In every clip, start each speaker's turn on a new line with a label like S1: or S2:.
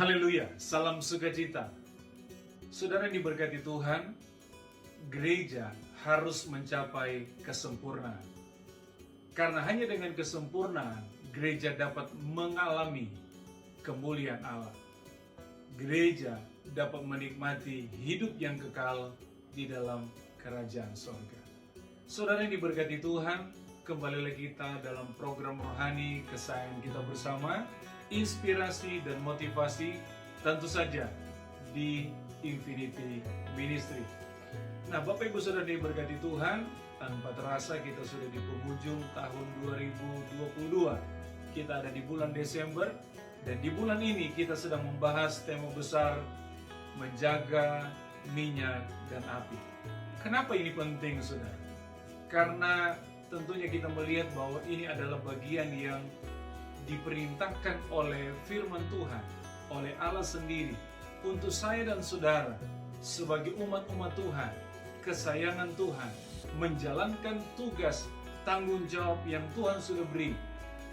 S1: Haleluya, salam sukacita. Saudara yang diberkati Tuhan, gereja harus mencapai kesempurnaan. Karena hanya dengan kesempurnaan, gereja dapat mengalami kemuliaan Allah. Gereja dapat menikmati hidup yang kekal di dalam kerajaan sorga. Saudara yang diberkati Tuhan, kembali lagi kita dalam program rohani kesayangan kita bersama, inspirasi dan motivasi, tentu saja di Infinity Ministry. Nah, Bapak Ibu Saudara diberkati Tuhan, tanpa terasa kita sudah di penghujung tahun 2022. Kita ada di bulan Desember, dan di bulan ini kita sedang membahas tema besar, menjaga minyak dan api. Kenapa ini penting, Saudara? Karena tentunya kita melihat bahwa ini adalah bagian yang diperintahkan oleh firman Tuhan, oleh Allah sendiri, untuk saya dan saudara sebagai umat-umat Tuhan, kesayangan Tuhan, menjalankan tugas tanggung jawab yang Tuhan sudah beri.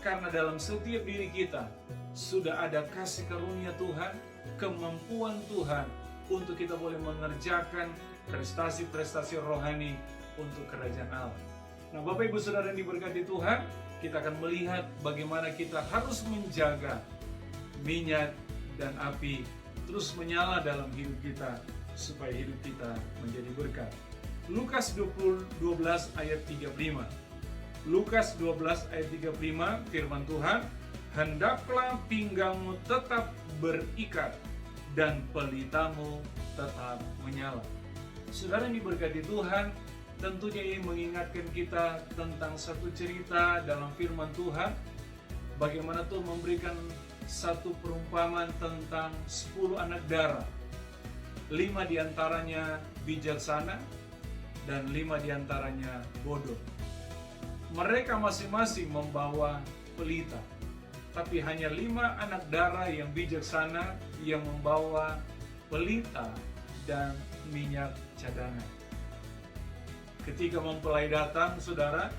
S1: Karena dalam setiap diri kita sudah ada kasih karunia Tuhan, kemampuan Tuhan untuk kita boleh mengerjakan prestasi-prestasi rohani untuk kerajaan Allah. Nah, Bapak Ibu Saudara yang diberkati Tuhan, kita akan melihat bagaimana kita harus menjaga minyak dan api terus menyala dalam hidup kita supaya hidup kita menjadi berkat. Lukas 12 ayat 35. Lukas 12 ayat 35, firman Tuhan, "Hendaklah pinggangmu tetap berikat dan pelitamu tetap menyala." Saudara yang diberkati Tuhan, tentunya ini mengingatkan kita tentang satu cerita dalam firman Tuhan, bagaimana Tuhan memberikan satu perumpamaan tentang 10 anak darah. 5 diantaranya bijaksana dan 5 diantaranya bodoh. Mereka masing-masing membawa pelita, tapi hanya 5 anak darah yang bijaksana yang membawa pelita dan minyak cadangan. Ketika mempelai datang, saudara,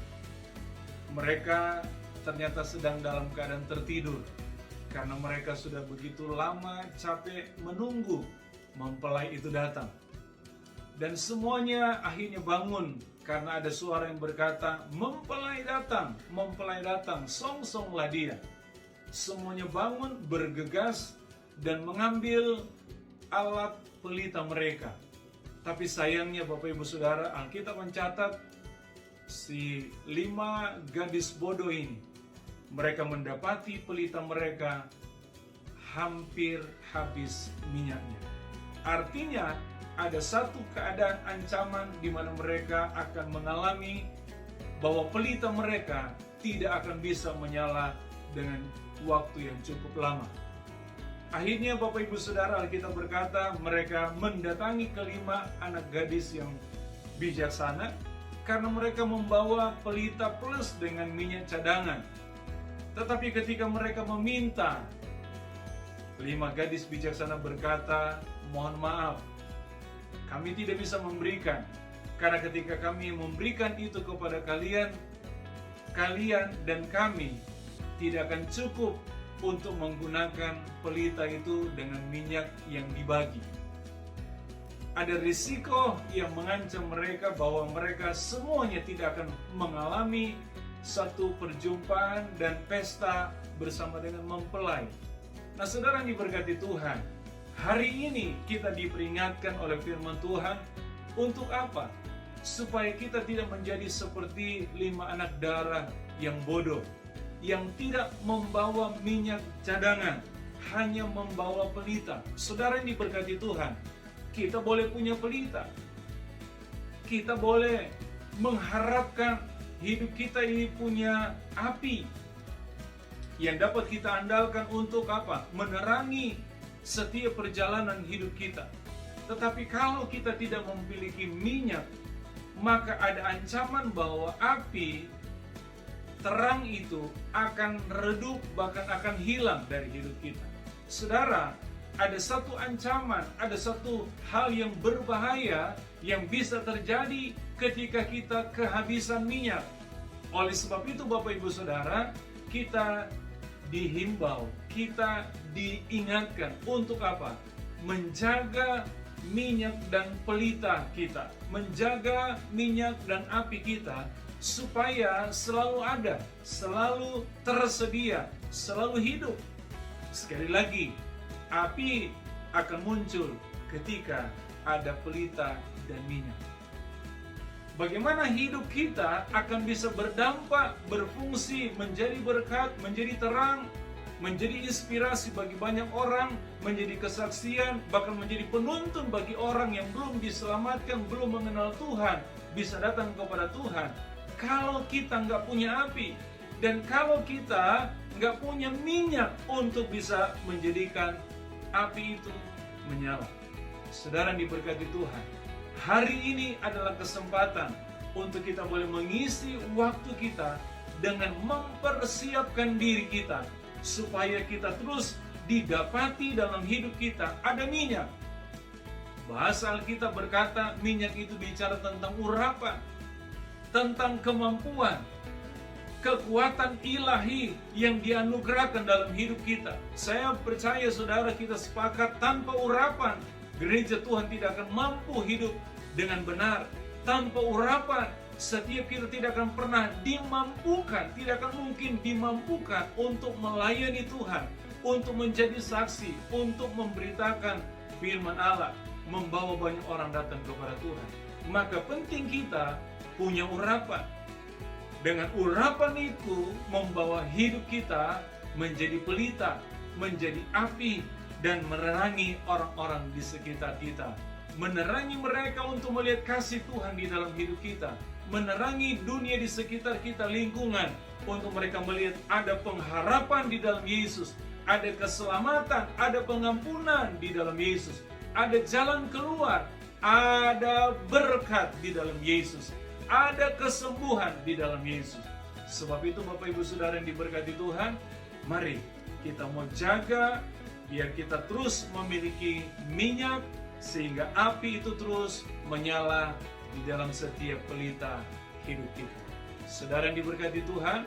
S1: mereka ternyata sedang dalam keadaan tertidur karena mereka sudah begitu lama capek menunggu mempelai itu datang. Dan semuanya akhirnya bangun karena ada suara yang berkata, "Mempelai datang, song-songlah dia." Semuanya bangun, bergegas, dan mengambil alat pelita mereka. Tapi sayangnya Bapak Ibu Saudara, Alkitab mencatat si 5 gadis bodoh ini, mereka mendapati pelita mereka hampir habis minyaknya. Artinya ada satu keadaan ancaman di mana mereka akan mengalami bahwa pelita mereka tidak akan bisa menyala dengan waktu yang cukup lama. Akhirnya Bapak Ibu Saudara, Alkitab berkata mereka mendatangi kelima anak gadis yang bijaksana karena mereka membawa pelita plus dengan minyak cadangan. Tetapi ketika mereka meminta, 5 gadis bijaksana berkata, "Mohon maaf, kami tidak bisa memberikan. Karena ketika kami memberikan itu kepada kalian dan kami tidak akan cukup untuk menggunakan pelita itu dengan minyak yang dibagi." Ada risiko yang mengancam mereka bahwa mereka semuanya tidak akan mengalami satu perjumpaan dan pesta bersama dengan mempelai. Nah, saudara yang diberkati Tuhan, hari ini kita diperingatkan oleh firman Tuhan untuk apa? Supaya kita tidak menjadi seperti 5 anak darah yang bodoh, yang tidak membawa minyak cadangan, hanya membawa pelita. Saudara yang diberkati Tuhan, kita boleh punya pelita. Kita boleh mengharapkan hidup kita ini punya api yang dapat kita andalkan untuk apa? Menerangi setiap perjalanan hidup kita. Tetapi kalau kita tidak memiliki minyak, maka ada ancaman bahwa api terang itu akan redup, bahkan akan hilang dari hidup kita. Saudara, ada satu ancaman, ada satu hal yang berbahaya yang bisa terjadi ketika kita kehabisan minyak. Oleh sebab itu Bapak Ibu Saudara, kita dihimbau, kita diingatkan untuk apa? Menjaga minyak dan pelita kita, menjaga minyak dan api kita, supaya selalu ada, selalu tersedia, selalu hidup. Sekali lagi, api akan muncul ketika ada pelita dan minyak. Bagaimana hidup kita akan bisa berdampak, berfungsi, menjadi berkat, menjadi terang, menjadi inspirasi bagi banyak orang, menjadi kesaksian, bahkan menjadi penuntun bagi orang yang belum diselamatkan, belum mengenal Tuhan, bisa datang kepada Tuhan. Kalau kita nggak punya api, dan kalau kita nggak punya minyak untuk bisa menjadikan api itu menyala. Saudara diberkati Tuhan, hari ini adalah kesempatan untuk kita boleh mengisi waktu kita dengan mempersiapkan diri kita, supaya kita terus didapati dalam hidup kita ada minyak. Bahasa Alkitab berkata minyak itu bicara tentang urapan, tentang kemampuan, kekuatan ilahi yang dianugerahkan dalam hidup kita. Saya percaya saudara, kita sepakat, tanpa urapan gereja Tuhan tidak akan mampu hidup dengan benar. Tanpa urapan setiap kita tidak akan pernah dimampukan, tidak akan mungkin dimampukan untuk melayani Tuhan, untuk menjadi saksi, untuk memberitakan firman Allah, membawa banyak orang datang kepada Tuhan. Maka penting kita punya urapan. Dengan urapan itu membawa hidup kita menjadi pelita, menjadi api, dan menerangi orang-orang di sekitar kita. Menerangi mereka untuk melihat kasih Tuhan di dalam hidup kita. Menerangi dunia di sekitar kita, lingkungan, untuk mereka melihat ada pengharapan di dalam Yesus, ada keselamatan, ada pengampunan di dalam Yesus, ada jalan keluar, ada berkat di dalam Yesus, ada kesembuhan di dalam Yesus. Sebab itu Bapak Ibu Saudara yang diberkati Tuhan, mari kita mau jaga biar kita terus memiliki minyak, sehingga api itu terus menyala di dalam setiap pelita hidup kita. Saudara yang diberkati Tuhan,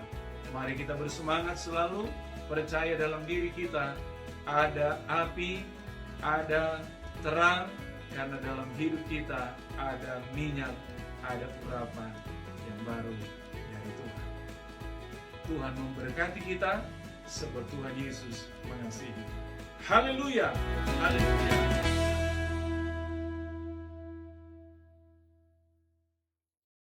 S1: mari kita bersemangat selalu, percaya dalam diri kita ada api, ada terang, karena dalam hidup kita ada minyak, ada urapan yang baru dari Tuhan. Tuhan memberkati kita seperti Tuhan Yesus mengasihi. Haleluya, haleluya.